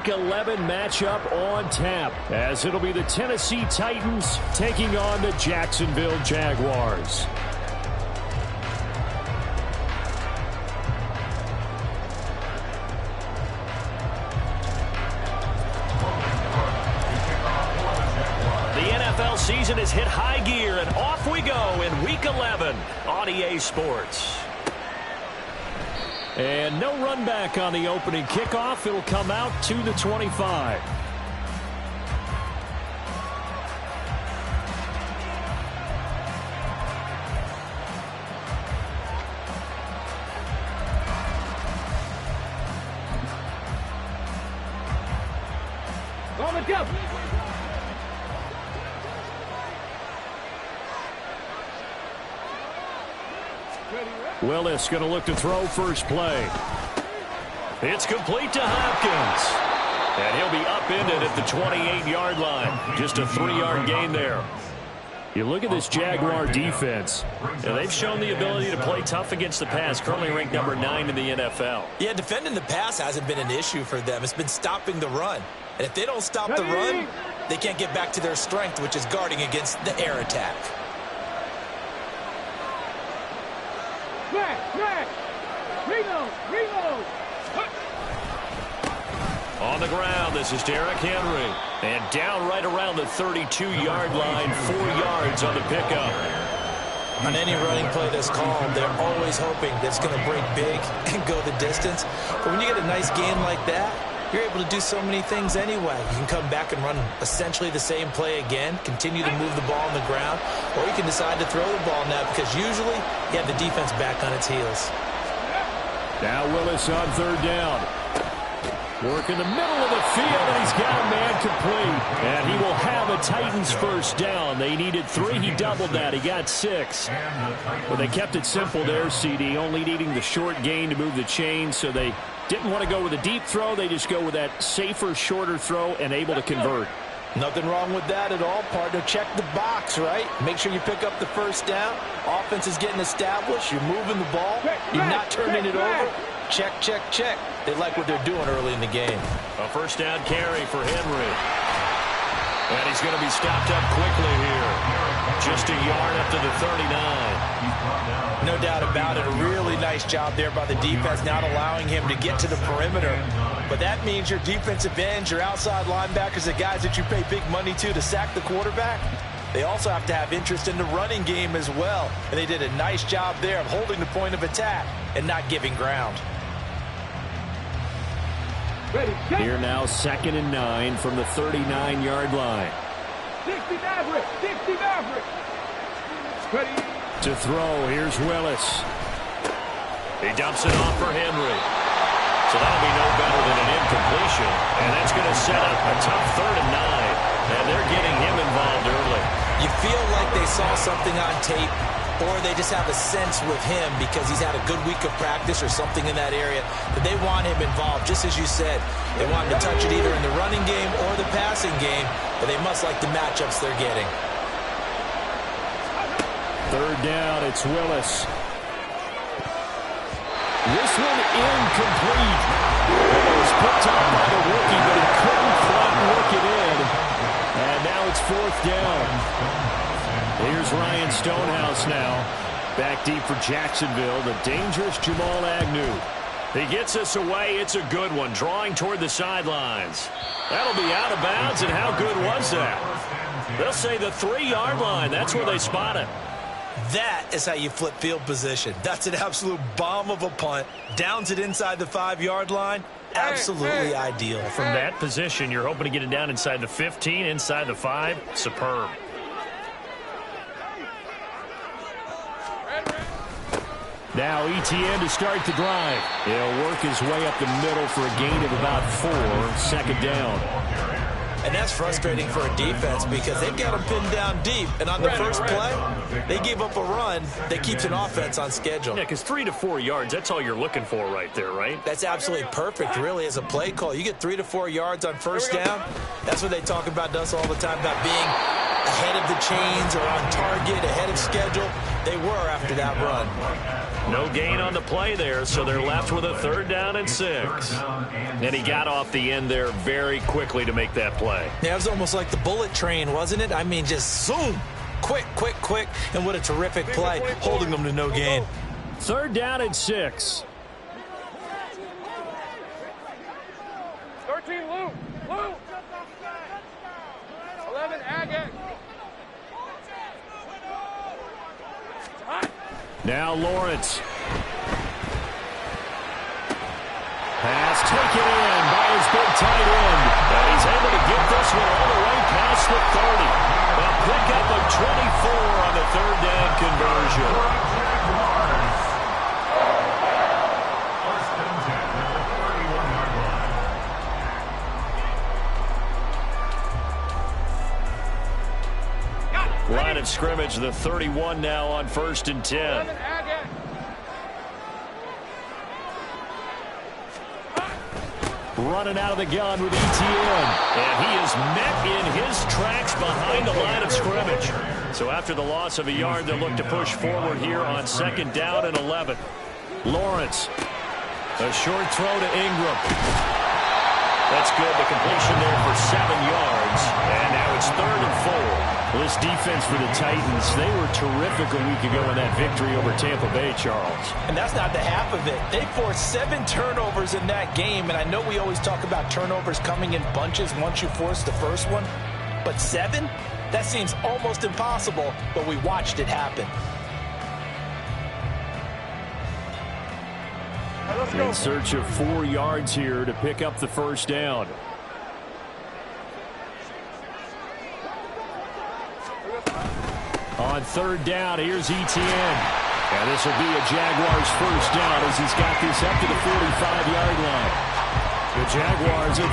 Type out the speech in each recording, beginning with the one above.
11 matchup on tap, as it'll be the Tennessee Titans taking on the Jacksonville Jaguars. The NFL season has hit high gear, and off we go in Week 11 on EA Sports. And no run back on the opening kickoff. It'll come out to the 25. Willis going to look to throw first play. It's complete to Hopkins. And he'll be upended at the 28-yard line. Just a 3-yard gain there. You look at this Jaguar defense, and they've shown the ability to play tough against the pass, currently ranked number 9 in the NFL. Yeah, defending the pass hasn't been an issue for them. It's been stopping the run. And if they don't stop the run, they can't get back to their strength, which is guarding against the air attack. On the ground, this is Derrick Henry. And down right around the 32-yard line, 4 yards on the pickup. On any running play that's called, they're always hoping that it's going to break big and go the distance. But when you get a nice game like that, you're able to do so many things anyway. You can come back and run essentially the same play again, continue to move the ball on the ground, or you can decide to throw the ball now because usually you have the defense back on its heels. Now Willis on third down. Work in the middle of the field, and he's got a man complete. And he will have a Titans first down. They needed 3. He doubled that. He got 6. Well, they kept it simple there, CD, only needing the short gain to move the chain, so they didn't want to go with a deep throw. They just go with that safer, shorter throw and able to convert. Nothing wrong with that at all, partner. Check the box, right? Make sure you pick up the first down. Offense is getting established. You're moving the ball. You're not turning it over. Check, check, check. They like what they're doing early in the game. A first down carry for Henry. And he's going to be stopped up quickly here. Just a yard up to the 39. No doubt about it. A really nice job there by the defense, not allowing him to get to the perimeter. But that means your defensive ends, your outside linebackers, the guys that you pay big money to sack the quarterback, they also have to have interest in the running game as well. And they did a nice job there of holding the point of attack and not giving ground. Here now, 2nd and 9 from the 39-yard line. 60 Maverick, 60 Maverick. To throw, here's Willis. He dumps it off for Henry. So that'll be no better than an incompletion. And that's going to set up a tough 3rd and 9. And they're getting him involved early. You feel like they saw something on tape, or they just have a sense with him because he's had a good week of practice or something in that area that they want him involved. Just as you said, they want him to touch it either in the running game or the passing game, but they must like the matchups they're getting. 3rd down, it's Willis. This one incomplete. It was picked up by the rookie, but he couldn't quite work it in. And now it's 4th down. Here's Ryan Stonehouse now. Back deep for Jacksonville, the dangerous Jamal Agnew. He gets us away. It's a good one, drawing toward the sidelines. That'll be out of bounds, and how good was that? They'll say the 3-yard line. That's where they spot it. That is how you flip field position. That's an absolute bomb of a punt. Downs it inside the 5-yard line. Absolutely ideal. From that position, you're hoping to get it down inside the 15, inside the 5. Superb. Now ETN to start the drive. He'll work his way up the middle for a gain of about 4. 2nd down. And that's frustrating for a defense because they've got them pinned down deep. And on the first play, they gave up a run that keeps an offense on schedule. Yeah, because 3 to 4 yards, that's all you're looking for right there, right? That's absolutely perfect, really, as a play call. You get 3 to 4 yards on first down. That's what they talk about us all the time, about being ahead of the chains or on target, ahead of schedule. They were after that run. No gain on the play there, so they're left with a 3rd down and 6. And he got off the end there very quickly to make that play. Yeah, it was almost like the bullet train, wasn't it? I mean, just zoom. Quick, quick, quick. And what a terrific play, holding them to no gain. 3rd down and 6. 13, Lou. 11, Agate. Now Lawrence. Pass taken in by his big tight end. And he's able to get this one all the way past the 30. A pickup of 24 on the 3rd down conversion. Line of scrimmage, the 31 now on 1st and 10. Running out of the gun with ETN. And he is met in his tracks behind the line of scrimmage. So after the loss of a yard, they'll look to push forward here on 2nd down and 11. Lawrence. A short throw to Ingram. That's good. The completion there for 7 yards. And now it's 3rd and 4. Well, this defense for the Titans, they were terrific a week ago in that victory over Tampa Bay, Charles. And that's not the half of it. They forced 7 turnovers in that game, and I know we always talk about turnovers coming in bunches once you force the first one, but 7? That seems almost impossible, but we watched it happen. In search of 4 yards here to pick up the 1st down. On 3rd down, here's ETN. And this will be a Jaguars 1st down as he's got this up to the 45-yard line. The Jaguars at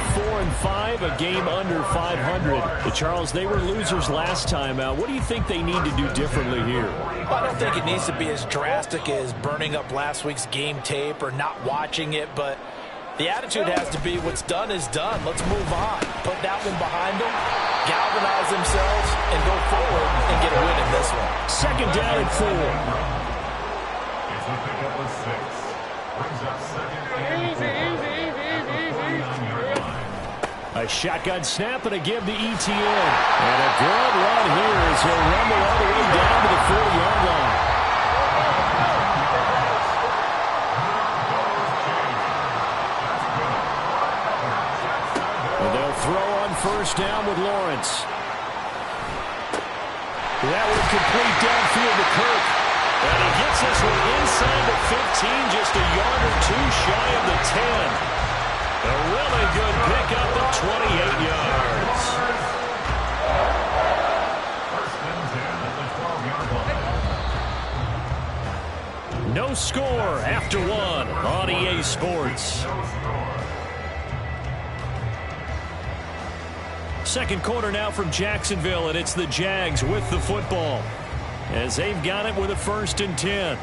4-5, a game under 500. Charles, they were losers last time out. What do you think they need to do differently here? Well, I don't think it needs to be as drastic as burning up last week's game tape or not watching it, but the attitude has to be what's done is done. Let's move on. Put that one behind them, galvanize themselves, and go forward and get a win in this one. 2nd down and 4. A shotgun snap and a give to ETN. And a good run here as he'll rumble all the way down to the 40-yard line. And they'll throw on 1st down with Lawrence. That would complete downfield to Kirk. And he gets this one inside the 15, just a yard or 2 shy of the 10. A really good pickup of 28 yards. No score after 1 on EA Sports. 2nd quarter now from Jacksonville, and it's the Jags with the football as they've got it with a 1st and 10.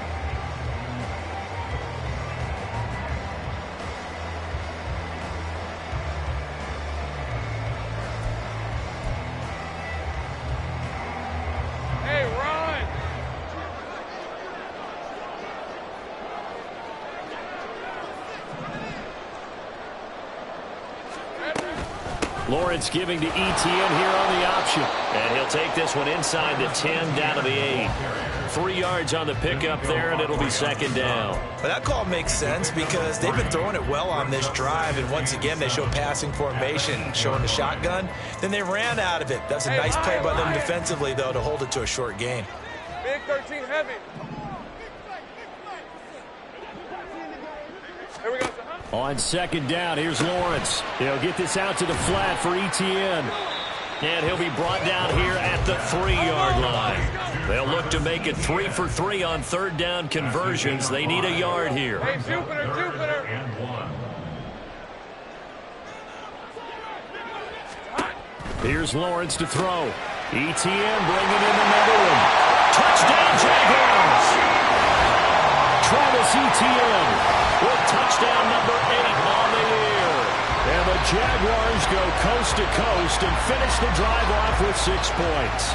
Lawrence giving to ETN here on the option. And he'll take this one inside the 10 down to the 8. 3 yards on the pickup there, and it'll be 2nd down. But that call makes sense because they've been throwing it well on this drive, and once again they show passing formation, showing the shotgun. Then they ran out of it. That's a nice play by them defensively, though, to hold it to a short gain. Big 13 heavy. Here we go. On 2nd down, here's Lawrence. He'll get this out to the flat for ETN. And he'll be brought down here at the 3-yard line. They'll look to make it 3 for 3 on 3rd down conversions. They need a yard here. Hey, Jupiter. Here's Lawrence to throw. ETN bringing in another one. Touchdown, Jaguars! Travis Etienne with touchdown number 8 on the year. And the Jaguars go coast to coast and finish the drive off with 6 points.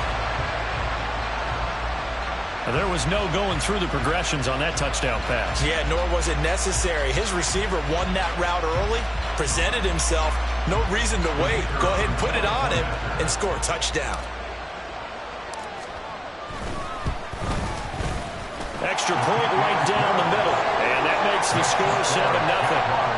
And there was no going through the progressions on that touchdown pass. Yeah, nor was it necessary. His receiver won that route early, presented himself, no reason to wait. Go ahead and put it on him and score a touchdown. Extra point right down the middle. And that makes the score 7-0.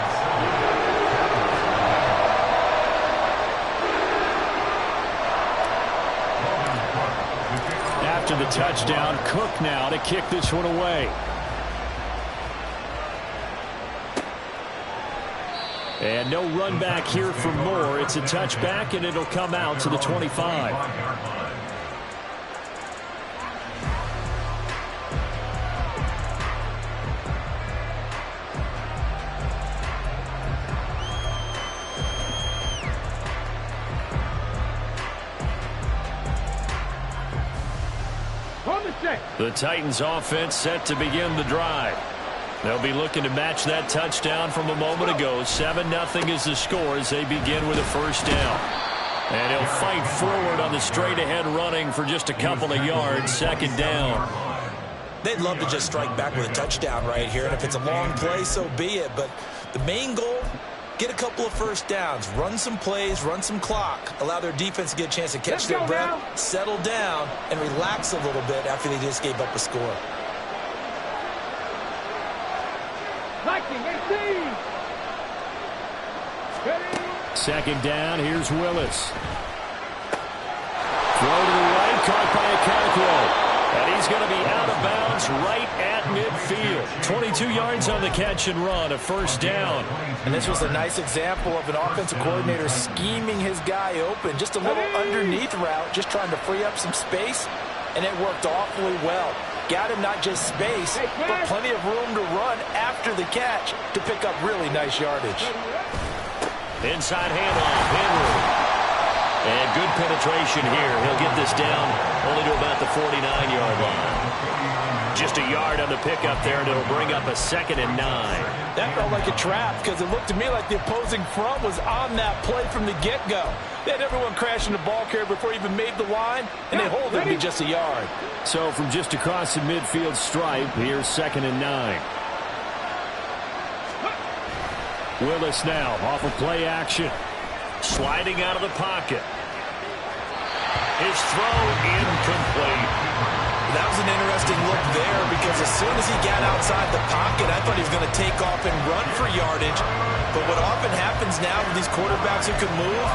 After the touchdown, Cook now to kick this one away. And no run back here for Moore. It's a touchback, and it'll come out to the 25. The Titans offense set to begin the drive. They'll be looking to match that touchdown from a moment ago. 7-0 is the score as they begin with a first down. And he'll fight forward on the straight-ahead running for just a couple of yards. Second down. They'd love to just strike back with a touchdown right here. And if it's a long play, so be it. But the main goal, get a couple of first downs, run some plays, run some clock, allow their defense to get a chance to catch their breath, settle down, and relax a little bit after they just gave up a score. Second down, here's Willis. Throw to the right, caught by Okonkwo. And he's going to be out of bounds right at midfield. 22 yards on the catch and run, a first down. And this was a nice example of an offensive coordinator scheming his guy open. Just a little underneath route, just trying to free up some space, and it worked awfully well. Got him not just space, but plenty of room to run after the catch to pick up really nice yardage. Inside handoff, Henry. And good penetration here. He'll get this down only to about the 49-yard line. Just a yard on the pickup there, and it'll bring up a 2nd and 9. That felt like a trap because it looked to me like the opposing front was on that play from the get-go. They had everyone crashing the ball carrier before he even made the line, and they hold him to just a yard. So from just across the midfield stripe, here's 2nd and 9. Willis now off of play action. Sliding out of the pocket. His throw incomplete. That was an interesting look there because as soon as he got outside the pocket, I thought he was going to take off and run for yardage. But what often happens now with these quarterbacks who can move,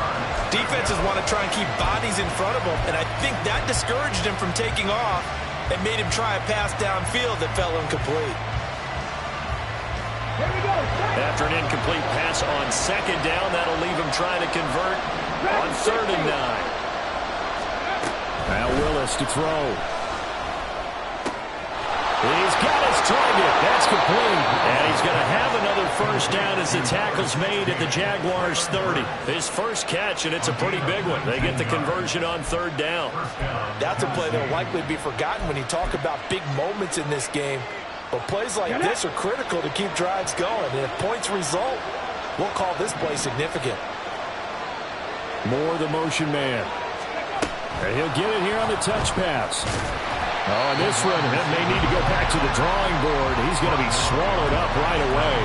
defenses want to try and keep bodies in front of them, and I think that discouraged him from taking off and made him try a pass downfield that fell incomplete. After an incomplete pass on second down, that'll leave him trying to convert on 3rd and 9. Now Willis to throw. He's got his target. That's complete. And he's going to have another first down as the tackle's made at the Jaguars' 30. His first catch, and it's a pretty big one. They get the conversion on 3rd down. That's a play that will likely be forgotten when you talk about big moments in this game. But plays like this are critical to keep drives going. And if points result, we'll call this play significant. Moore, the motion man. And he'll get it here on the touch pass. Oh, and this one may need to go back to the drawing board. He's going to be swallowed up right away.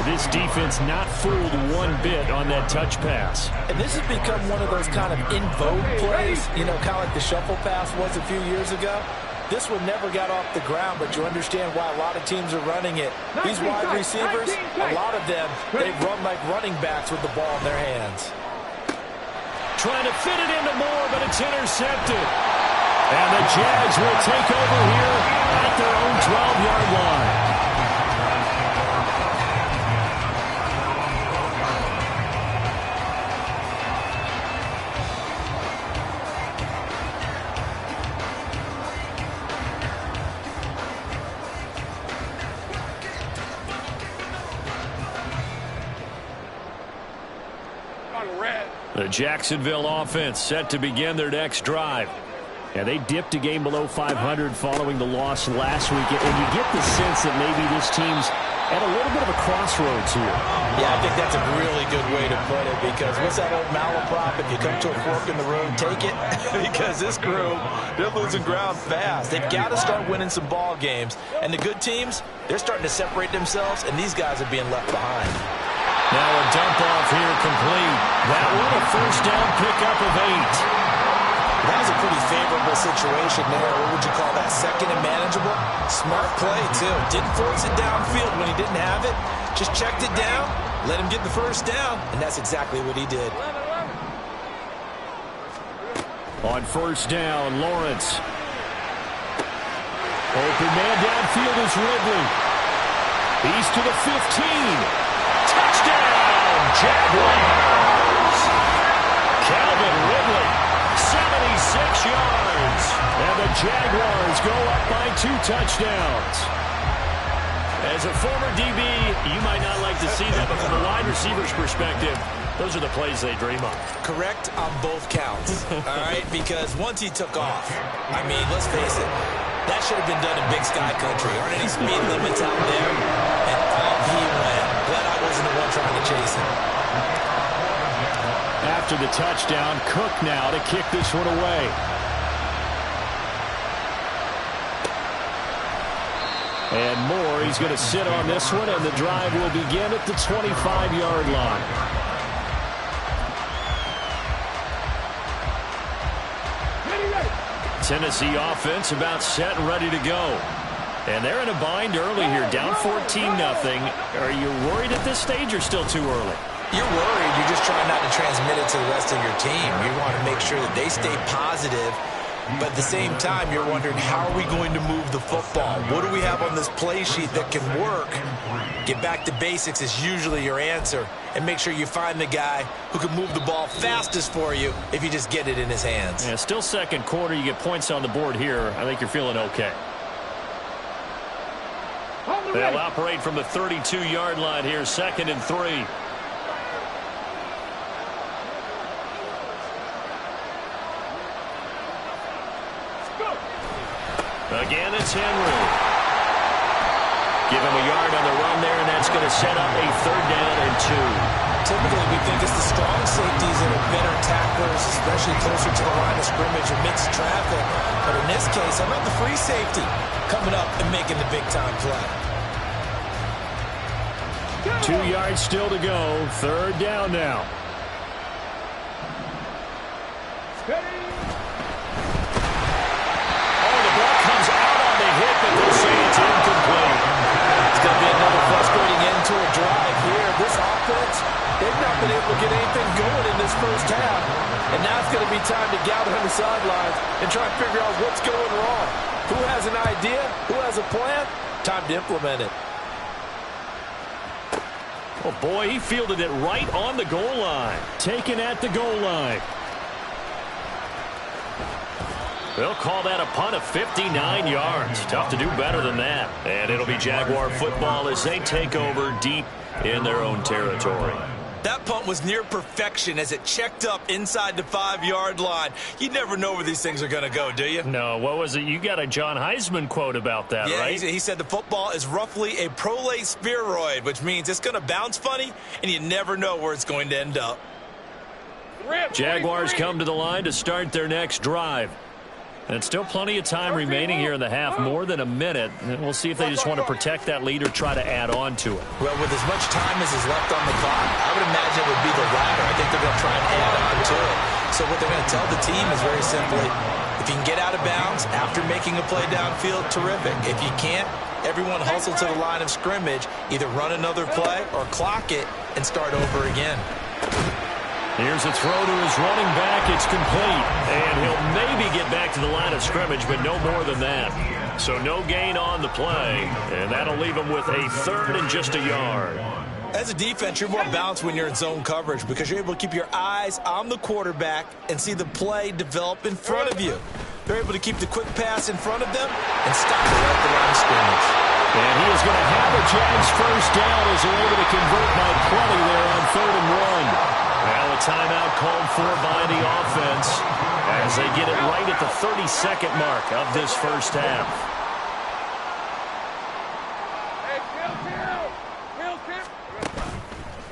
This defense not fooled one bit on that touch pass. And this has become one of those kind of in vogue plays, you know, kind of like the shuffle pass was a few years ago. This one never got off the ground, but you understand why a lot of teams are running it. These wide receivers, a lot of them, they run like running backs with the ball in their hands. Trying to fit it into Moore, but it's intercepted. And the Jags will take over here at their own 12-yard line. The Jacksonville offense set to begin their next drive. And they dipped a game below 500 following the loss last week. And you get the sense that maybe this team's at a little bit of a crossroads here. Yeah, I think that's a really good way to put it, because what's that old malaprop? If you come to a fork in the road, take it. Because this group, they're losing ground fast. They've got to start winning some ball games. And the good teams, they're starting to separate themselves, and these guys are being left behind. Now a dump off here complete. That one a first down pickup of 8. That was a pretty favorable situation there. What would you call that? Second and manageable? Smart play, too. Didn't force it downfield when he didn't have it. Just checked it down, let him get the first down, and that's exactly what he did. On first down, Lawrence. Open man downfield is Ridley. He's to the 15. Touchdown, Jaguars! Calvin Ridley, 76 yards. And the Jaguars go up by 2 touchdowns. As a former DB, you might not like to see that, but from the wide receiver's perspective, those are the plays they dream of. Correct on both counts, all right? Because once he took off, I mean, let's face it, that should have been done in Big Sky Country. Aren't any speed limits out there? And off he went. Glad I wasn't the one trying to chase him. After the touchdown, Cook now to kick this one away. And Moore, he's going to sit on this one, and the drive will begin at the 25-yard line. Tennessee offense about set and ready to go. And they're in a bind early here, down 14-0. Are you worried at this stage or still too early? You're worried. You're just trying not to transmit it to the rest of your team. You want to make sure that they stay positive. But at the same time, you're wondering, how are we going to move the football? What do we have on this play sheet that can work? Get back to basics is usually your answer. And make sure you find the guy who can move the ball fastest for you if you just get it in his hands. Yeah, still second quarter. You get points on the board here. I think you're feeling okay. They'll operate from the 32-yard line here, 2nd and 3. Again, it's Henry. Give him a yard on the run there, and that's going to set up a 3rd down and 2. Typically, we think it's the strong safeties that are better tacklers, especially closer to the line of scrimmage amidst traffic. But in this case, how about the free safety coming up and making the big-time play? 2 yards still to go. 3rd down now. But they'll say it's incomplete. It's going to be another frustrating end to a drive here. This offense, they've not been able to get anything going in this first half. And now it's going to be time to gather on the sidelines and try and figure out what's going wrong. Who has an idea? Who has a plan? Time to implement it. Oh, boy, he fielded it right on the goal line. Taken at the goal line. They'll call that a punt of 59 yards. Tough to do better than that. And it'll be Jaguar football as they take over deep in their own territory. That punt was near perfection as it checked up inside the 5-yard line. You never know where these things are going to go, do you? No, what was it? You got a John Heisman quote about that, right? Yeah, he said the football is roughly a prolate spheroid, which means it's going to bounce funny, and you never know where it's going to end up. Jaguars come to the line to start their next drive. And still plenty of time remaining here in the half, more than a minute. And we'll see if they just want to protect that lead or try to add on to it. Well, with as much time as is left on the clock, I would imagine it would be the latter. I think they're going to try and add on to it. So what they're going to tell the team is very simply, if you can get out of bounds after making a play downfield, terrific. If you can't, everyone hustle to the line of scrimmage, either run another play or clock it and start over again. Here's a throw to his running back. It's complete. And he'll maybe get back to the line of scrimmage, but no more than that. So no gain on the play. And that'll leave him with a 3rd and just a yard. As a defense, you're more balanced when you're in zone coverage because you're able to keep your eyes on the quarterback and see the play develop in front of you. They're able to keep the quick pass in front of them and stop it at the line of scrimmage. And he is going to have a Jags first down as they're able to convert by plenty there on 3rd and 1. Now a timeout called for by the offense as they get it right at the 32nd mark of this first half.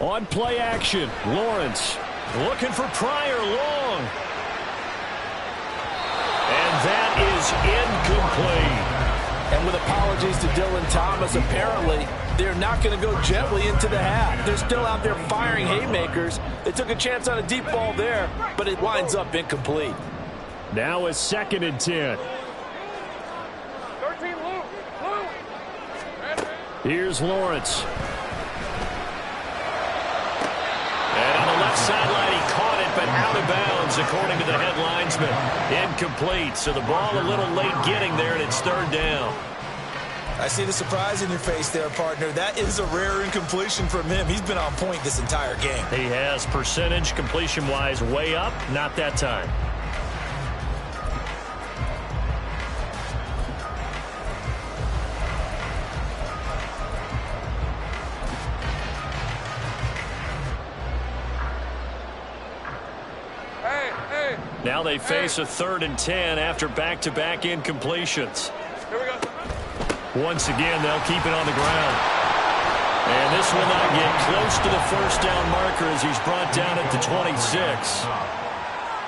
On play action, Lawrence looking for Pryor long. And that is incomplete. And with apologies to Dylan Thomas, apparently they're not going to go gently into the half. They're still out there firing haymakers. They took a chance on a deep ball there, but it winds up incomplete. Now a 2nd and 10. 13, Lou. Here's Lawrence. And on the left sideline, he caught it, but out of bounds, according to the head linesman. Incomplete, so the ball a little late getting there, and it's 3rd down. I see the surprise in your face there, partner. That is a rare incompletion from him. He's been on point this entire game. He has percentage, completion-wise, way up. Not that time. Now they face a 3rd and 10 after back-to-back incompletions. Here we go. Once again, they'll keep it on the ground. And this will not get close to the 1st down marker as he's brought down at the 26.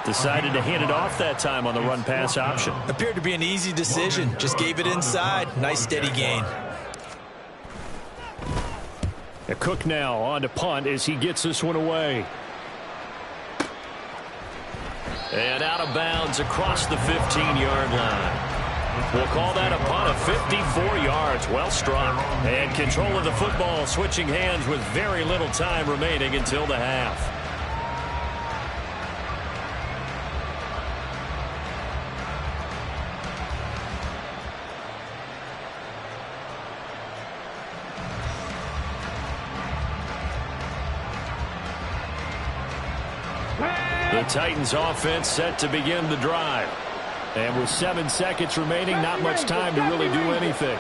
Decided to hand it off that time on the run-pass option. Appeared to be an easy decision. Just gave it inside. Nice steady gain. A Cook now on to punt as he gets this one away. And out of bounds across the 15-yard line. We'll call that a punt of 54 yards. Well struck. And control of the football switching hands with very little time remaining until the half. The Titans offense set to begin the drive. And with 7 seconds remaining, not much time to really do anything.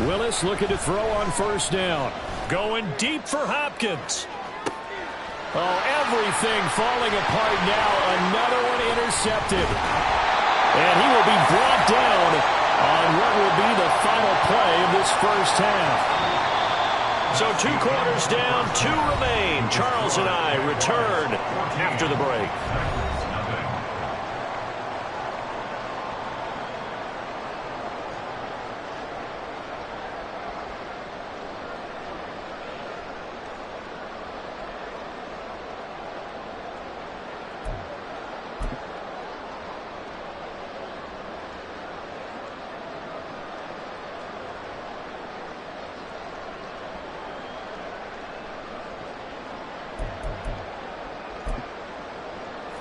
Willis looking to throw on 1st down. Going deep for Hopkins. Oh, everything falling apart now. Another one intercepted. And he will be brought down on what will be the final play of this 1st half. So 2 quarters down, 2 remain. Charles and I return after the break.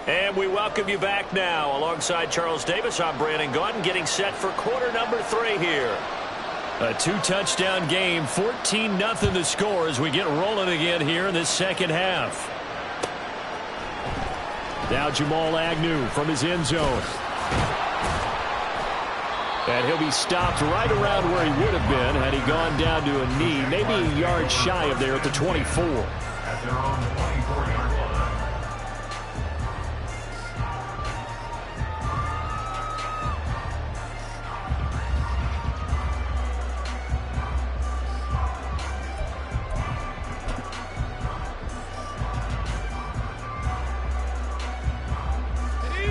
And we welcome you back now. Alongside Charles Davis, I'm Brandon Gaudin, getting set for quarter number 3 here. A 2-touchdown game, 14-0 the score as we get rolling again here in this 2nd half. Now Jamal Agnew from his end zone. And he'll be stopped right around where he would have been had he gone down to a knee, maybe a yard shy of there at the 24. At their own 24-yard line.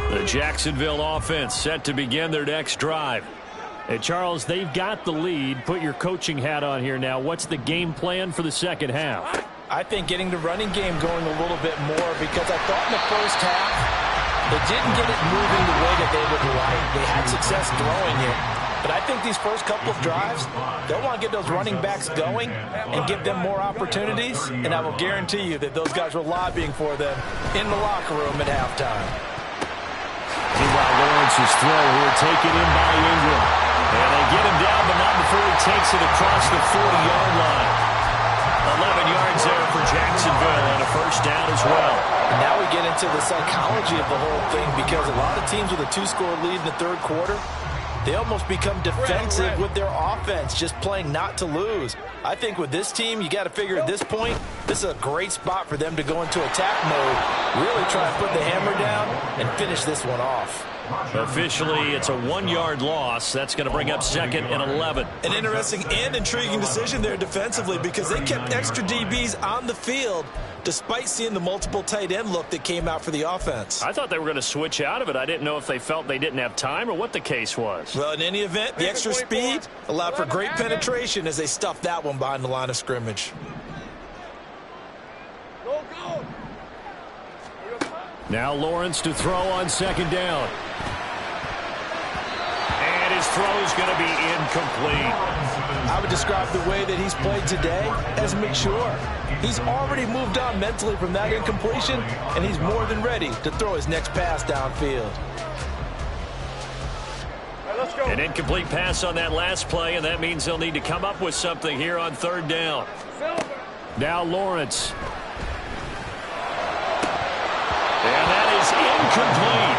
The Jacksonville offense set to begin their next drive. Hey, Charles, they've got the lead. Put your coaching hat on here now. What's the game plan for the 2nd half? I think getting the running game going a little bit more, because I thought in the 1st half they didn't get it moving the way that they would like. They had success throwing it. But I think these first couple of drives, they'll want to get those running backs going and give them more opportunities. And I will guarantee you that those guys were lobbying for them in the locker room at halftime. Meanwhile, Lawrence's throw here taken in by Ingram. And they get him down, but not before he takes it across the 40-yard line. 11 yards there for Jacksonville and a 1st down as well. And now we get into the psychology of the whole thing, because a lot of teams with a 2-score lead in the 3rd quarter, they almost become defensive with their offense, just playing not to lose. I think with this team, you got to figure at this point, this is a great spot for them to go into attack mode, really try and put the hammer down and finish this one off. Officially, it's a 1-yard loss. That's going to bring up 2nd and 11. An interesting and intriguing decision there defensively because they kept extra DBs on the field despite seeing the multiple tight end look that came out for the offense. I thought they were going to switch out of it. I didn't know if they felt they didn't have time or what the case was. Well, in any event, the extra speed allowed for great penetration as they stuffed that one behind the line of scrimmage. Go, go. Now Lawrence to throw on 2nd down. And his throw's going to be incomplete. I would describe the way that he's played today as mature. He's already moved on mentally from that incompletion, and he's more than ready to throw his next pass downfield. Right, let's go. An incomplete pass on that last play, and that means they'll need to come up with something here on 3rd down. Now Lawrence. And that is incomplete.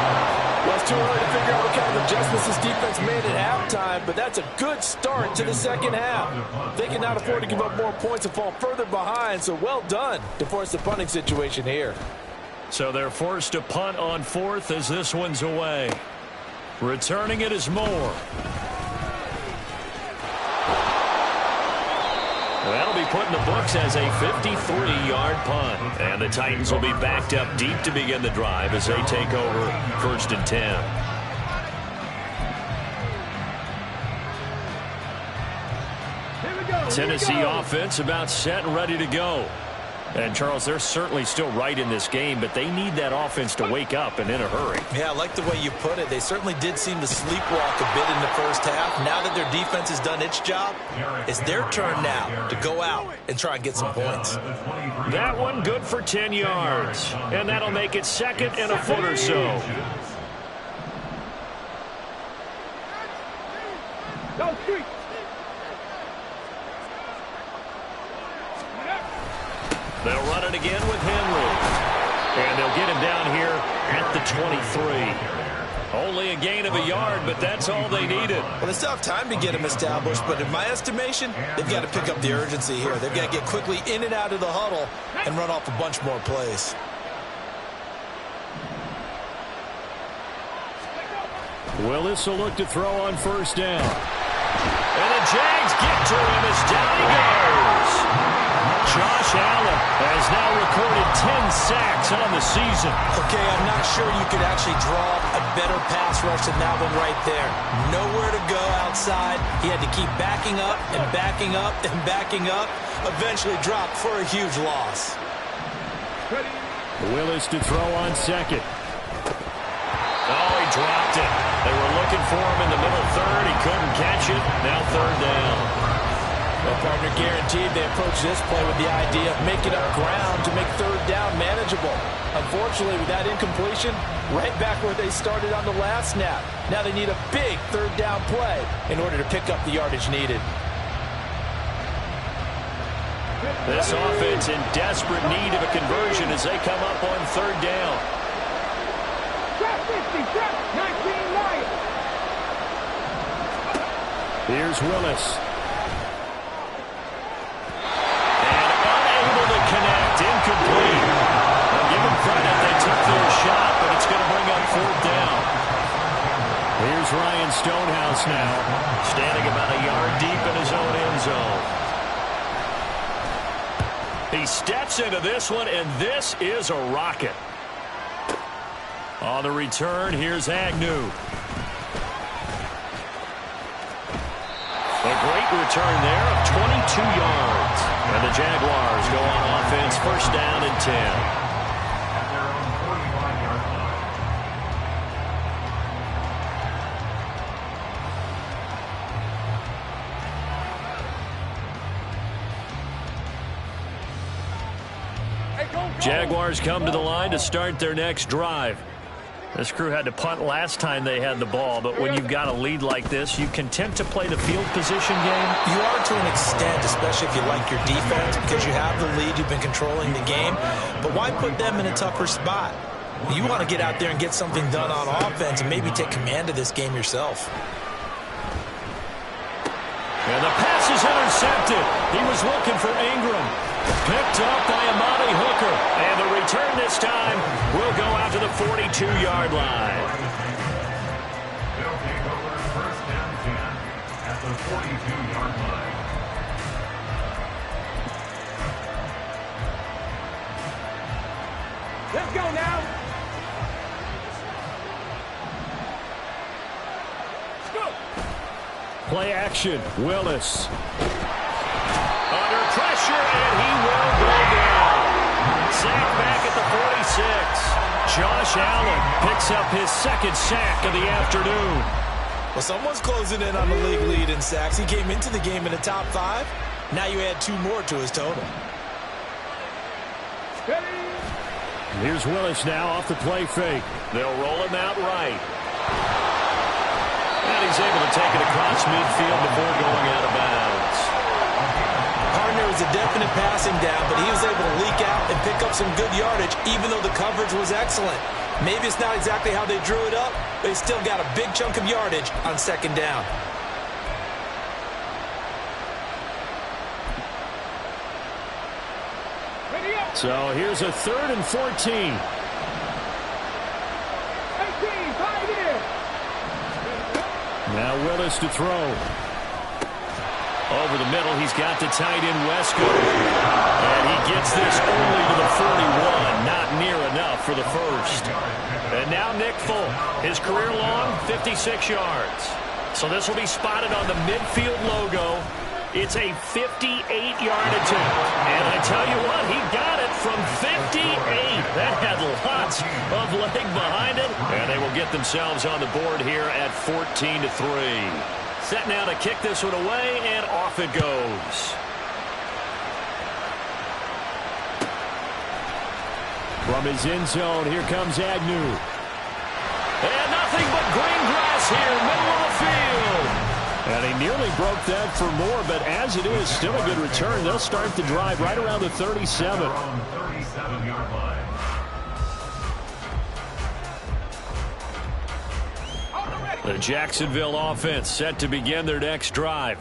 Well, it's too early to figure out what kind of adjustments this defense made at halftime, but that's a good start to the second half. They cannot afford to give up more points and fall further behind, so well done to force the punting situation here. So they're forced to punt on 4th as this one's away. Returning it is Moore. That'll be put in the books as a 53-yard punt. And the Titans will be backed up deep to begin the drive as they take over 1st and 10. Tennessee offense about set and ready to go. And, Charles, they're certainly still right in this game, but they need that offense to wake up and in a hurry. Yeah, I like the way you put it. They certainly did seem to sleepwalk a bit in the first half. Now that their defense has done its job, it's their turn now to go out and try and get some points. That one good for 10 yards. And that'll make it 2nd and a foot or so. They'll run it again with Henry. And they'll get him down here at the 23. Only a gain of a yard, but that's all they needed. Well, they still have time to get him established, but in my estimation, they've got to pick up the urgency here. They've got to get quickly in and out of the huddle and run off a bunch more plays. Willis will look to throw on 1st down. And the Jags get to him as down he goes. Josh Allen has now recorded 10 sacks on the season. Okay, I'm not sure you could actually draw a better pass rush than that one right there. Nowhere to go outside. He had to keep backing up and backing up and backing up. Eventually dropped for a huge loss. Willis to throw on 2nd. Oh, he dropped it. They were looking for him in the middle 3rd. He couldn't catch it. Now 3rd down. Well, partner, guaranteed they approach this play with the idea of making up ground to make 3rd down manageable. Unfortunately, with that incompletion, right back where they started on the last snap. Now they need a big 3rd down play in order to pick up the yardage needed. This offense in desperate need of a conversion as they come up on 3rd down. Here's Willis. And unable to connect. Incomplete. I'll give them credit. They took their shot, but it's going to bring up 4th down. Here's Ryan Stonehouse now, standing about a yard deep in his own end zone. He steps into this one, and this is a rocket. On the return, here's Agnew. A great return there of 22 yards. And the Jaguars go on offense, 1st down and 10. At their own 45-yard line. Jaguars come to the line to start their next drive. This crew had to punt last time they had the ball, but when you've got a lead like this, you content to play the field position game? You are to an extent, especially if you like your defense, because you have the lead, you've been controlling the game. But why put them in a tougher spot? You want to get out there and get something done on offense and maybe take command of this game yourself. And the pass is intercepted. He was looking for Ingram. Picked up by Amani Hooker. And the return this time will go out to the 42-yard line. take over first down 10 at the 42-yard line. Let's go now. Let's go. Play action. Willis. Under pressure, and he will go down. Sack back at the 46. Josh Allen picks up his second sack of the afternoon. Well, someone's closing in on the league lead in sacks. He came into the game in the top 5. Now you add 2 more to his total. Here's Willis now off the play fake. They'll roll him out right. And he's able to take it across midfield before going out of bounds. Partner was a definite passing down, but he was able to leak out and pick up some good yardage, even though the coverage was excellent. Maybe it's not exactly how they drew it up, but he still got a big chunk of yardage on second down. So here's a 3rd and 14. Now Willis to throw. Over the middle, he's got the tight end Wesco. And he gets this only to the 41. Not near enough for the first. And now Nick Folk, his career long, 56 yards. So this will be spotted on the midfield logo. It's a 58-yard attempt. And I tell you what, he got it from 58. That had lots of leg behind it. And they will get themselves on the board here at 14-3. Set now to kick this one away, and off it goes. From his end zone, here comes Agnew. And nothing but green grass here, middle of the field. And he nearly broke that for more, but as it is, still a good return. They'll start the drive right around the 37. 37-yard line. The Jacksonville offense set to begin their next drive.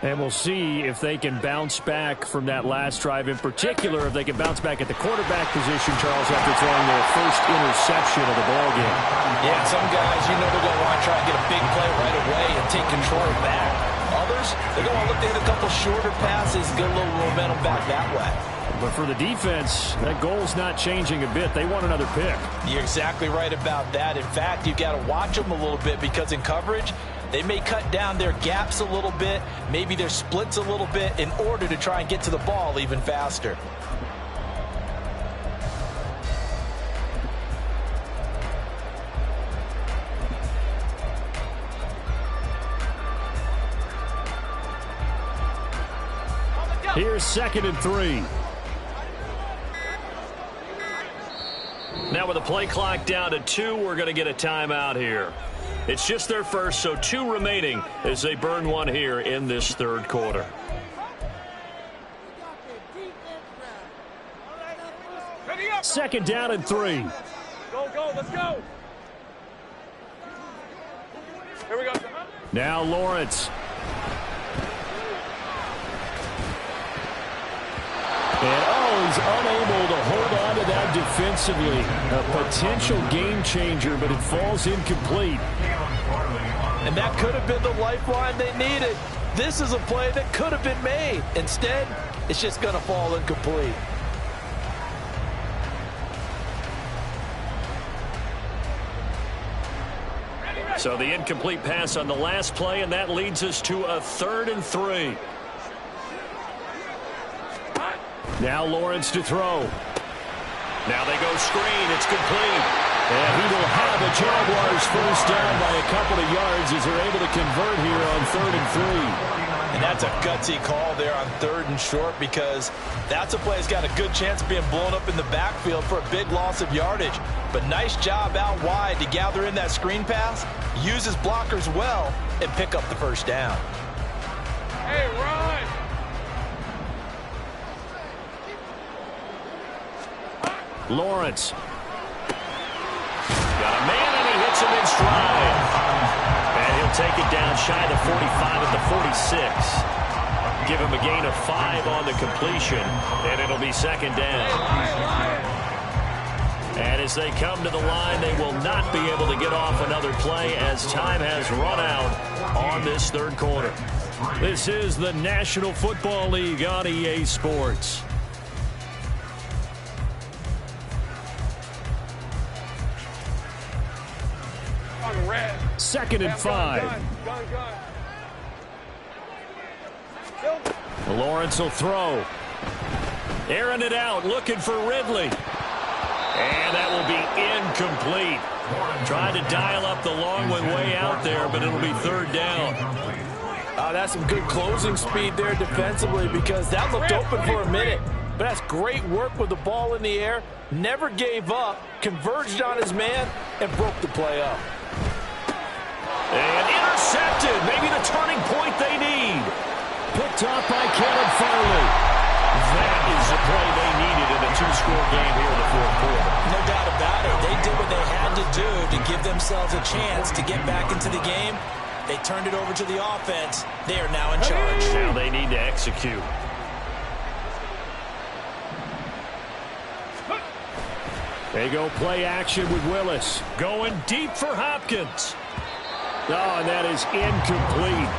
And we'll see if they can bounce back from that last drive. In particular, if they can bounce back at the quarterback position, Charles, after throwing their first interception of the ballgame. Yeah, some guys, you know they're going to want to try and get a big play right away and take control back. Others, they're going to look to hit a couple shorter passes, get a little momentum back that way. But for the defense, that goal's not changing a bit. They want another pick. You're exactly right about that. In fact, you've got to watch them a little bit because in coverage, they may cut down their gaps a little bit, maybe their splits a little bit in order to try and get to the ball even faster. Here's 2nd and 3. Now with the play clock down to 2, we're going to get a timeout here. It's just their first, so 2 remaining as they burn one here in this 3rd quarter. Second down and 3. Go, let's go. Here we go. Now Lawrence. And he's unable to hold on to that defensively. A potential game changer, but it falls incomplete. And that could have been the lifeline they needed. This is a play that could have been made. Instead, it's just going to fall incomplete. So the incomplete pass on the last play, and that leads us to a 3rd and 3. Now Lawrence to throw. Now they go screen. It's complete. And he will have the Jaguars first down by a couple of yards as they're able to convert here on 3rd and 3. And that's a gutsy call there on 3rd and short because that's a play that's got a good chance of being blown up in the backfield for a big loss of yardage. But nice job out wide to gather in that screen pass, use his blockers well, and pick up the first down. Hey, run! Lawrence. Got a man, and he hits him in stride. And he'll take it down shy of the 45 at the 46. Give him a gain of 5 on the completion, and it'll be 2nd down. And as they come to the line, they will not be able to get off another play as time has run out on this third quarter. This is the National Football League on EA Sports. Second and 5. Lawrence will throw. Airing it out, looking for Ridley. And that will be incomplete. Trying to dial up the long one way out there, but it'll be third down. That's some good closing speed there defensively, because that looked open for a minute. But that's great work with the ball in the air. Never gave up, converged on his man, and broke the play up. And intercepted. Maybe the turning point they need. Picked off by Caleb Farley. That is the play they needed in a two-score game here in the fourth quarter. No doubt about it. They did what they had to do to give themselves a chance to get back into the game. They turned it over to the offense. They are now in charge. Now they need to execute. They go play action with Willis. Going deep for Hopkins. Oh, and that is incomplete.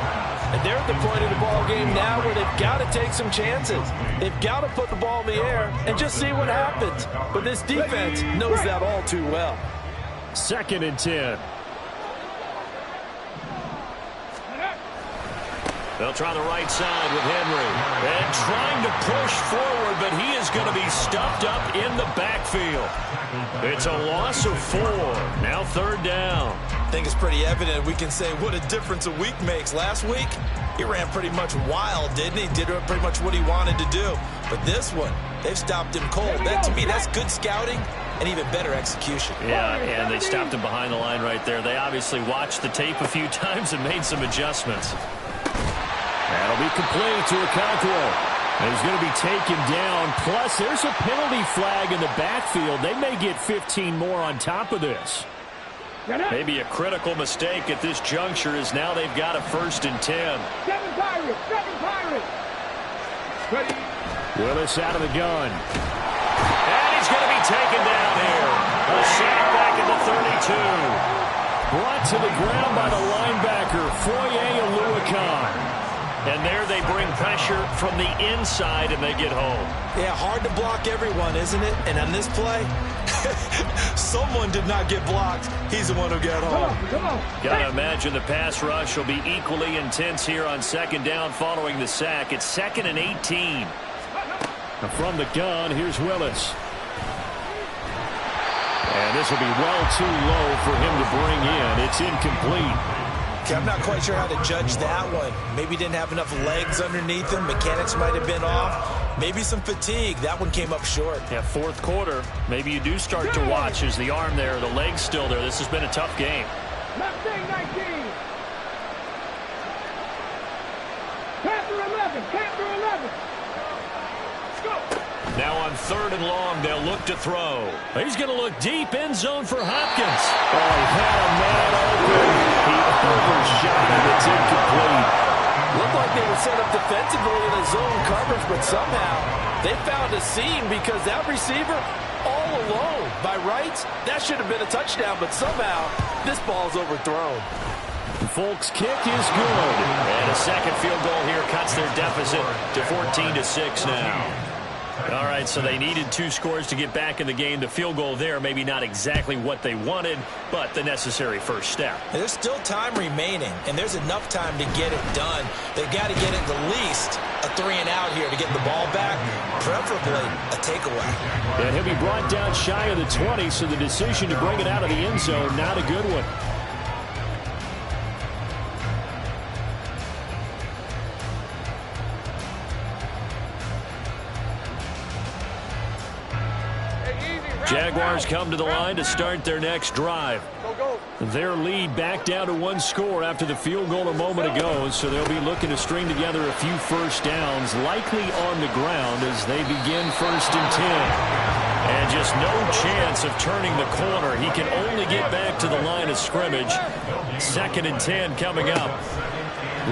And they're at the point of the ball game now where they've got to take some chances. They've got to put the ball in the air and just see what happens. But this defense knows that all too well. Second and 10. They'll try the right side with Henry. And trying to push forward, but he is going to be stuffed up in the backfield. It's a loss of 4. Now third down. I think it's pretty evident. We can say what a difference a week makes. Last week, he ran pretty much wild, didn't he? Did pretty much what he wanted to do. But this one, they've stopped him cold. That, to me, that's good scouting and even better execution. Yeah, and they stopped him behind the line right there. They obviously watched the tape a few times and made some adjustments. That'll be complete to Okonkwo. And he's going to be taken down. Plus, there's a penalty flag in the backfield. They may get 15 more on top of this. Maybe a critical mistake at this juncture is now they've got a 1st and 10. 7 Pirates! 7 Pirates! Ready? Willis out of the gun. And he's going to be taken down here. A sack back at the 32. Brought to the ground by the linebacker, Foye Oluokun. And there they bring pressure from the inside and they get home. Yeah, hard to block everyone, isn't it? And on this play, someone did not get blocked. He's the one who got home. Come on. Got to imagine the pass rush will be equally intense here on second down following the sack. It's 2nd and 18. From the gun, here's Willis. And this will be well too low for him to bring in. It's incomplete. Okay, I'm not quite sure how to judge that one. Maybe didn't have enough legs underneath him. Mechanics might have been off. Maybe some fatigue. That one came up short. Yeah, fourth quarter. Maybe you do start to watch as the arm there, the leg's still there. This has been a tough game. Left thing 19. Panther 11. Panther 11. Let's go. Now on 3rd and long, they'll look to throw. He's going to look deep, end zone for Hopkins. Oh, he had a man open. He overshot it. It's incomplete. Looked like they were set up defensively in a zone coverage, but somehow they found a seam because that receiver all alone. By rights, that should have been a touchdown, but somehow this ball's overthrown. Folks' kick is good. And a second field goal here cuts their deficit to 14-6 now. All right, so they needed 2 scores to get back in the game. The field goal there, maybe not exactly what they wanted, but the necessary first step. There's still time remaining, and there's enough time to get it done. They've got to get at the least a 3-and-out here to get the ball back, preferably a takeaway. And he'll be brought down shy of the 20, so the decision to bring it out of the end zone, not a good one. Jaguars come to the line to start their next drive. Their lead back down to 1 score after the field goal a moment ago, so they'll be looking to string together a few first downs, likely on the ground as they begin 1st and 10. And just no chance of turning the corner. He can only get back to the line of scrimmage. 2nd and 10 coming up.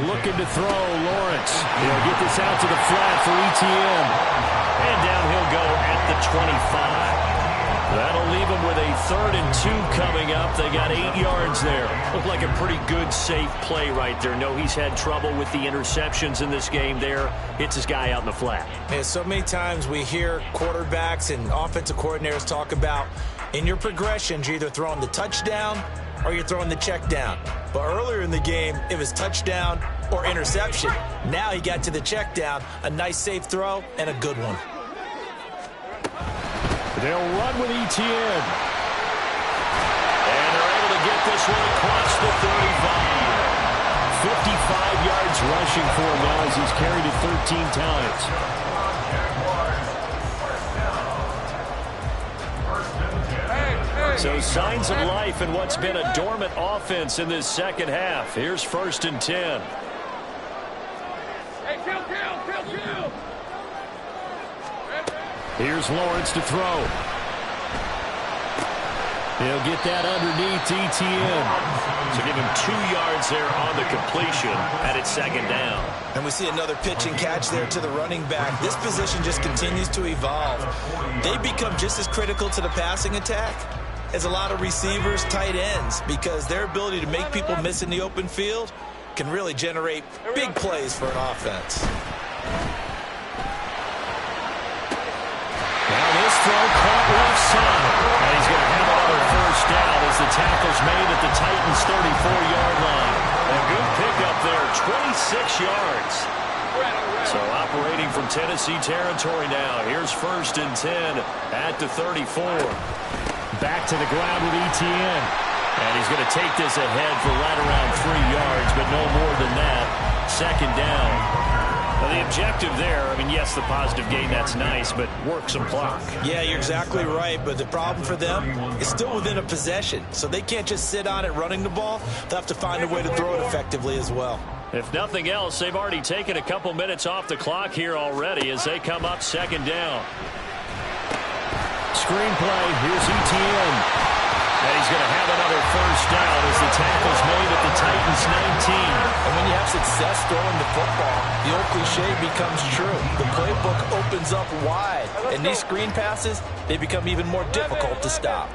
Looking to throw, Lawrence. He'll get this out to the flat for ETN. And down he'll go at the 25. That'll leave them with a 3rd and 2 coming up. They got 8 yards there. Looked like a pretty good, safe play right there. No, he's had trouble with the interceptions in this game there. Hits his guy out in the flat. Yeah, so many times we hear quarterbacks and offensive coordinators talk about in your progressions, you're either throwing the touchdown or you're throwing the check down. But earlier in the game, it was touchdown or interception. Now he got to the check down, a nice safe throw, and a good one. They'll run with Etienne. And they're able to get this one across the 35. 55 yards rushing for him now as he's carried it 13 times. So signs of life in what's been a dormant offense in this second half. Here's 1st and 10. Hey, kill. Here's Lawrence to throw. He'll get that underneath Etienne. So give him 2 yards there on the completion, and it's 2nd down. And we see another pitch and catch there to the running back. This position just continues to evolve. They become just as critical to the passing attack as a lot of receivers, tight ends, because their ability to make people miss in the open field can really generate big plays for an offense. Throw caught left side. And he's going to have another 1st down as the tackle's made at the Titans' 34-yard line. A good pickup there, 26 yards. So operating from Tennessee territory now. Here's 1st and 10 at the 34. Back to the ground with Etienne. And he's going to take this ahead for right around 3 yards, but no more than that. 2nd down. Well, the objective there, I mean, yes, the positive gain, that's nice, but work some clock. Yeah, you're exactly right, but the problem for them is still within a possession, so they can't just sit on it running the ball. They'll have to find a way to throw it effectively as well. If nothing else, they've already taken a couple minutes off the clock here already as they come up 2nd down. Screen play, here's Etienne. And he's going to have another 1st down as the tackle's made at the Titans' 19. And when you have success throwing the football, the old cliche becomes true. The playbook opens up wide. And these screen passes, they become even more difficult to stop.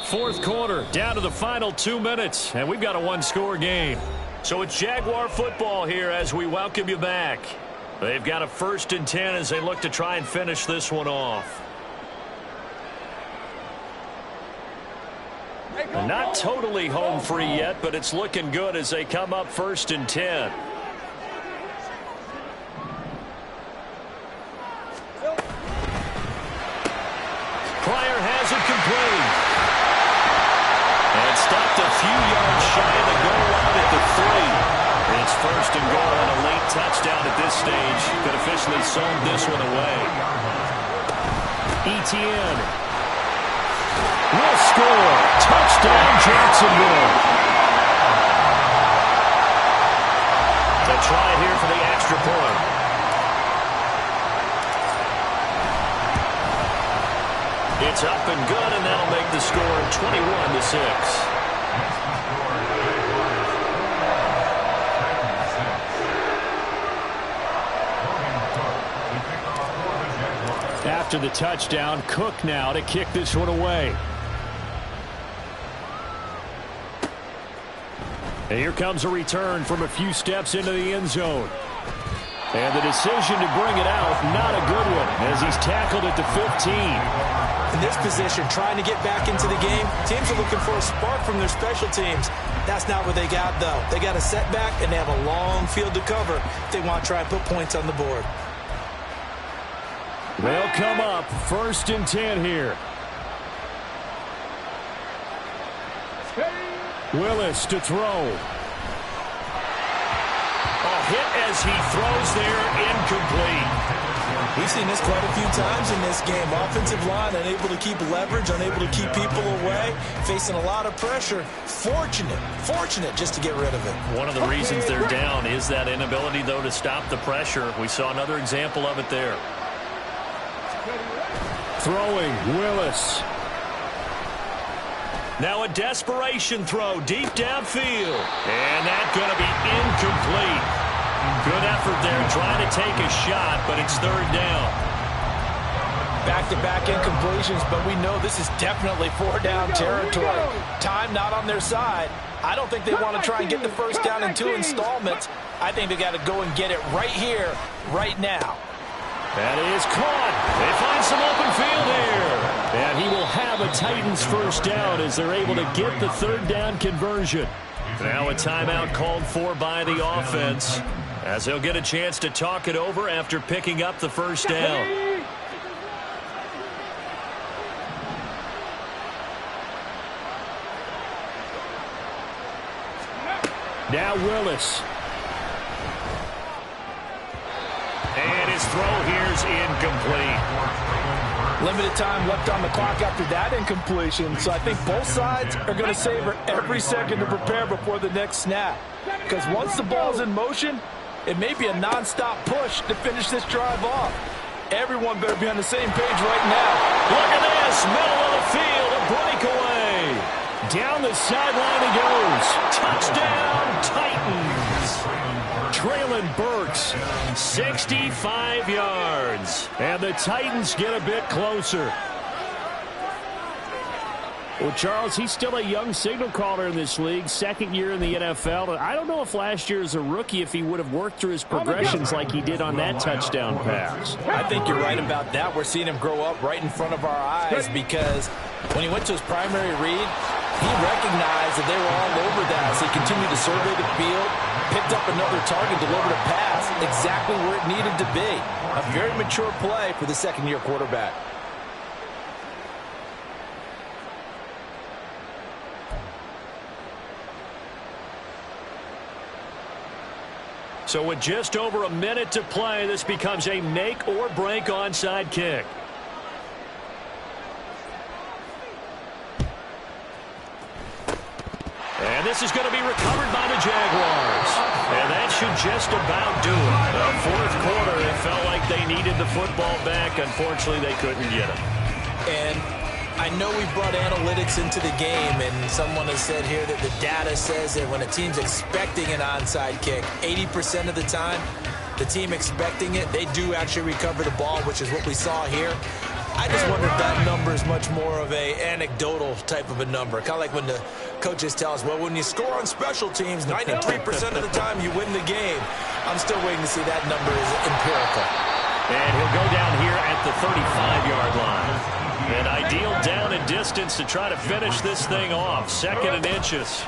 4th quarter, down to the final 2 minutes. And we've got a 1-score game. So it's Jaguar football here as we welcome you back. They've got a 1st and 10 as they look to try and finish this one off. Not totally home free yet, but it's looking good as they come up 1st and 10. Pryor has it complete. And stopped a few yards shy of the goal line at the 3. It's 1st and goal on a late touchdown at this stage. Could officially sold this one away. Etienne will score. Touchdown, Jacksonville. They try here for the extra point. It's up and good, and that'll make the score 21-6. After the touchdown, Cook now to kick this one away. And here comes a return from a few steps into the end zone. And the decision to bring it out, not a good one, as he's tackled at the 15. In this position, trying to get back into the game, teams are looking for a spark from their special teams. That's not what they got, though. They got a setback, and they have a long field to cover if they want to try and put points on the board. They'll come up 1st and 10 here. Willis to throw. A hit as he throws there, incomplete. We've seen this quite a few times in this game. Offensive line unable to keep leverage, unable to keep people away, facing a lot of pressure. Fortunate just to get rid of it. One of the reasons they're down is that inability, though, to stop the pressure. We saw another example of it there. Throwing, Willis. Now a desperation throw deep downfield. And that's going to be incomplete. Good effort there trying to take a shot, but it's 3rd down. Back-to-back incompletions, but we know this is definitely four-down territory. Time not on their side. I don't think they want to try and get the first down in 2 installments. I think they got to go and get it right here, right now. That is caught. They find some open field here. And he will have a Titans first down as they're able to get the third down conversion. Now a timeout called for by the offense as they'll get a chance to talk it over after picking up the first down. Now Willis. And his throw here's incomplete. Limited time left on the clock after that incompletion, so I think both sides are going to savor every second to prepare before the next snap. Because once the ball's in motion, it may be a non-stop push to finish this drive off. Everyone better be on the same page right now. Look at this, middle of the field, a breakaway. Down the sideline he goes. Touchdown, Titans. Traylon Burks, 65 yards. And the Titans get a bit closer. Well, Charles, he's still a young signal caller in this league, second year in the NFL. I don't know if last year as a rookie if he would have worked through his progressions like he did on that touchdown pass. I think you're right about that. We're seeing him grow up right in front of our eyes because when he went to his primary read, he recognized that they were all over that. So he continued to survey the field, picked up another target, delivered a pass exactly where it needed to be. A very mature play for the second-year quarterback. So with just over a minute to play, this becomes a make or break onside kick. And this is going to be recovered by the Jaguars. And that should just about do it. The fourth quarter, it felt like they needed the football back. Unfortunately, they couldn't get it. And I know we brought analytics into the game, and someone has said here that the data says that when a team's expecting an onside kick, 80% of the time, the team expecting it, they do actually recover the ball, which is what we saw here. I just wonder if that number is much more of a anecdotal type of a number. Kind of like when the coaches tell us, well, when you score on special teams, 93% of the time you win the game. I'm still waiting to see that number is empirical. And he'll go down here at the 35-yard line. An ideal down and distance to try to finish this thing off. Second and inches.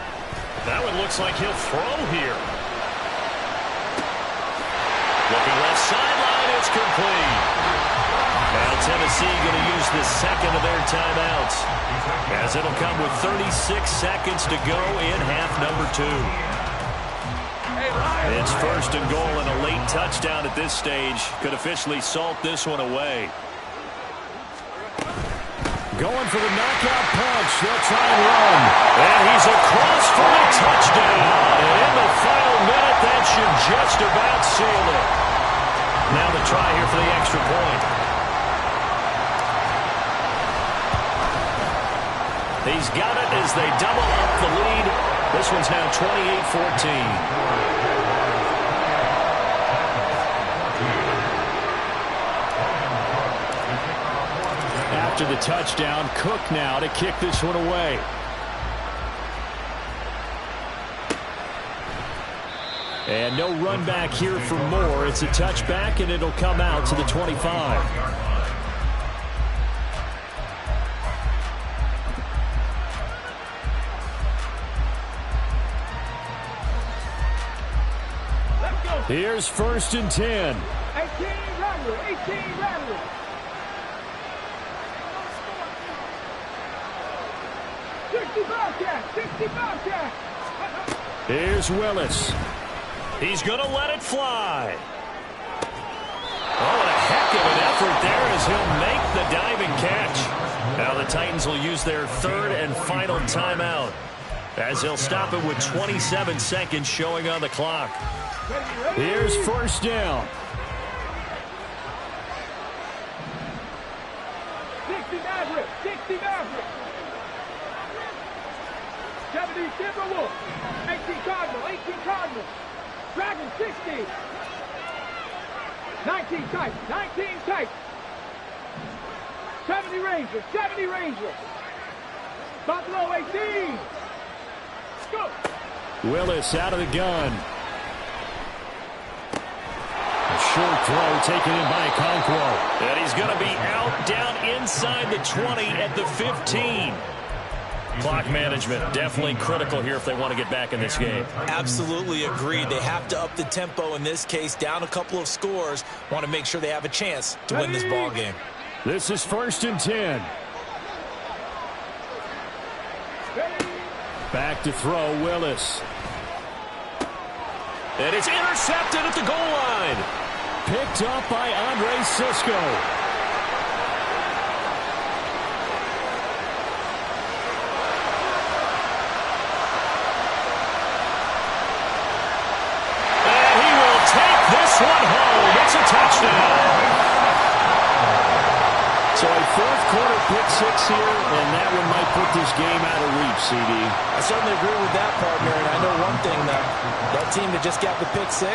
That one looks like he'll throw here. Looking left sideline, it's complete. Now Tennessee going to use the second of their timeouts, as it'll come with 36 seconds to go in half number 2. It's first and goal, and a late touchdown at this stage could officially salt this one away. Going for the knockout punch. They'll try and run. And he's across for a touchdown. And in the final minute, that should just about seal it. Now the try here for the extra point. He's got it as they double up the lead. This one's now 28-14. After the touchdown, Cook now to kick this one away. And no run back here for Moore. It's a touchback, and it'll come out to the 25. Here's first and 10. 18 Rattler. 65 cat. Here's Willis. He's going to let it fly. Oh, what a heck of an effort there as he'll make the diving catch. Now the Titans will use their third and final timeout, as they'll stop it with 27 seconds showing on the clock. Here's first down. 60 Maverick. 70 Timberwolf. 18 Cardinal. Dragon 60. 19 tight. 70 Rangers, 70 Rangers. Buffalo 18. Go. Willis out of the gun. A short throw taken in by Okonkwo. And he's going to be out down inside the 20 at the 15. Clock management definitely critical here if they want to get back in this game. Absolutely agreed. They have to up the tempo in this case, down a couple of scores. Want to make sure they have a chance to win this ball game. This is 1st and 10. Back to throw, Willis. And it's intercepted at the goal line. Picked up by Andre Cisco. And he will take this one home. It's a touchdown. So a fourth-quarter pick-6 here, and that one might put this game out of reach, CD. I certainly agree with that, partner, and I know one thing, though. That team that just got the pick-6,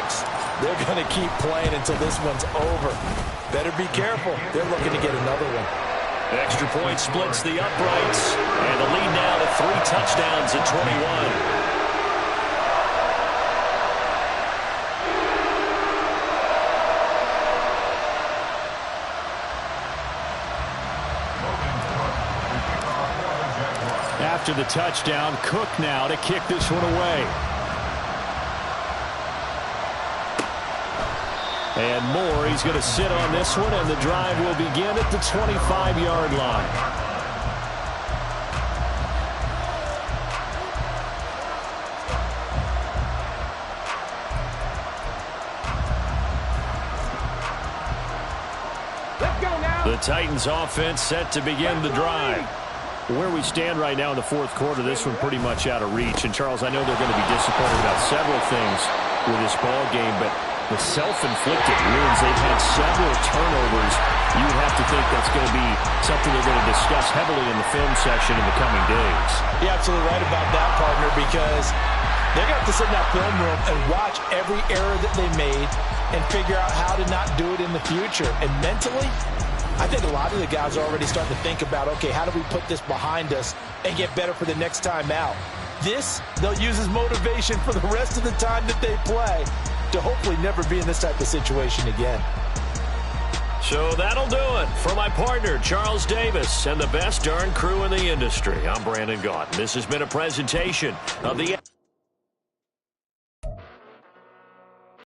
they're going to keep playing until this one's over. Better be careful. They're looking to get another one. Extra point splits the uprights, and the lead now to 3 touchdowns at 21. After the touchdown, Cook now to kick this one away. And Moore, he's going to sit on this one, and the drive will begin at the 25-yard line. Let's go now. The Titans offense set to begin the drive. Where we stand right now in the fourth quarter, this one pretty much out of reach. And, Charles, I know they're going to be disappointed about several things with this ball game, but the self-inflicted wounds, they've had several turnovers. You would have to think that's going to be something they're going to discuss heavily in the film section in the coming days. You're absolutely right about that, partner, because they're going to have to sit in that film room and watch every error that they made and figure out how to not do it in the future. And mentally, I think a lot of the guys are already starting to think about, okay, how do we put this behind us and get better for the next time out? This, they'll use as motivation for the rest of the time that they play to hopefully never be in this type of situation again. So that'll do it for my partner, Charles Davis, and the best darn crew in the industry. I'm Brandon Gaudin. This has been a presentation of the